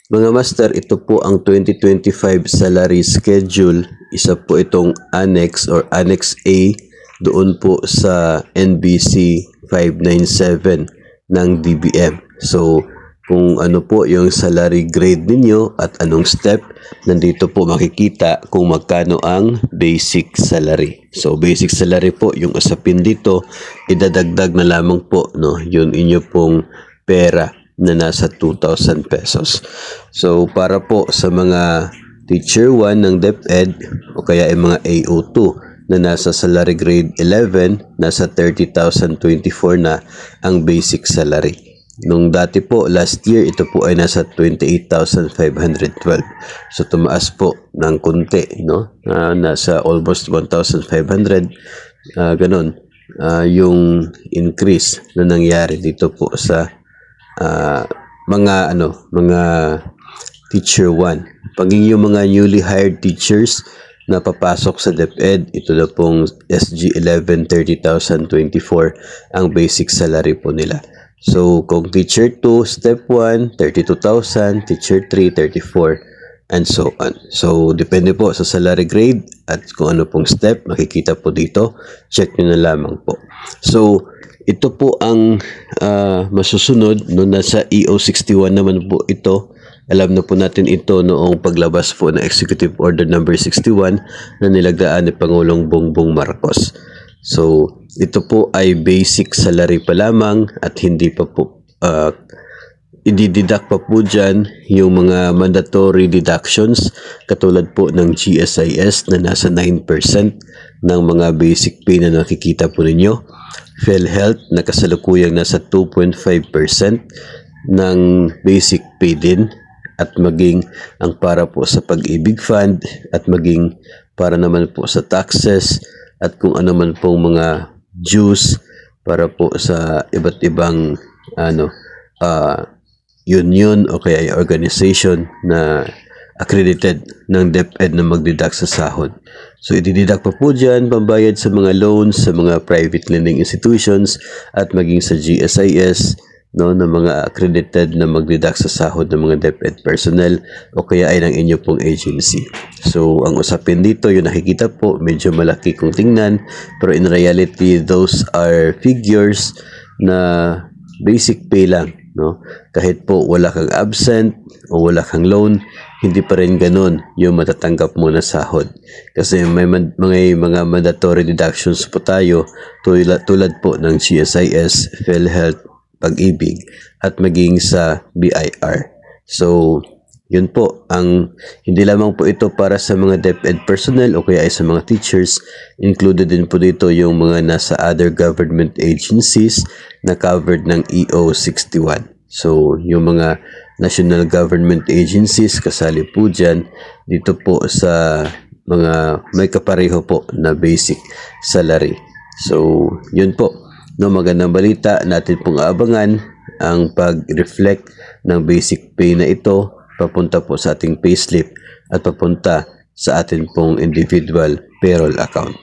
Mga master, ito po ang 2025 salary schedule. Isa po itong annex or annex A doon po sa NBC 597 ng DBM. So, kung ano po yung salary grade ninyo at anong step, nandito po makikita kung magkano ang basic salary. So, basic salary po, yung usapin dito, idadagdag na lamang po, no, yun inyo pong pera na nasa 2,000 pesos. So, para po sa mga Teacher 1 ng DepEd o kaya ay mga AO2 na nasa salary grade 11, nasa 30,024 na ang basic salary. Nung dati po, last year, ito po ay nasa 28,512. So, tumaas po ng konti, no? Nasa almost 1,500. Ganon. Yung increase na nangyari dito po sa mga Teacher 1. Pag yung mga newly hired teachers na papasok sa DepEd, ito na pong SG 11, 30,024 ang basic salary po nila. So, kung Teacher 2, Step 1, 32,000, Teacher 3, 34, and so on. So, depende po sa salary grade at kung ano pong step, makikita po dito. Check nyo na lamang po. So, ito po ang masusunod, no, nasa EO61 naman po ito. Alam na po natin ito noong paglabas po ng Executive Order number 61 na nilagdaan ni Pangulong Bongbong Marcos. So, ito po ay basic salary pa lamang at hindi pa po i-deduct pa po dyan yung mga mandatory deductions katulad po ng GSIS na nasa 9% ng mga basic pay na nakikita po ninyo. PhilHealth na kasalukuyang nasa 2.5% ng basic pay din, at maging ang para po sa Pag-ibig Fund at maging para naman po sa taxes at kung ano man pong mga dues para po sa iba't ibang union o kaya organization na accredited ng DepEd na magdeduct sa sahod. So, i-deduct pa po dyan, pambayad sa mga loans, sa mga private lending institutions, at maging sa GSIS, no, na mga accredited na magdeduct sa sahod ng mga DepEd personnel o kaya ay ng inyo pong agency. So, ang usapin dito, yung nakikita po, medyo malaki kung tingnan, pero in reality, those are figures na basic pay lang. No? Kahit po wala kang absent o wala kang loan, hindi pa rin ganun yung matatanggap mo na sahod. Kasi may mga mandatory deductions po tayo tulad po ng GSIS, PhilHealth, Pag-ibig at maging sa BIR. So, yun po, hindi lamang po ito para sa mga DepEd personnel o kaya ay sa mga teachers. Included din po dito yung mga nasa other government agencies na covered ng EO61. So, yung mga national government agencies, kasali po dyan, dito po sa mga may kapareho po na basic salary. So, yun po. No, magandang balita, natin pong aabangan ang pag-reflect ng basic pay na ito papunta po sa ating payslip at papunta sa atin pong individual payroll account.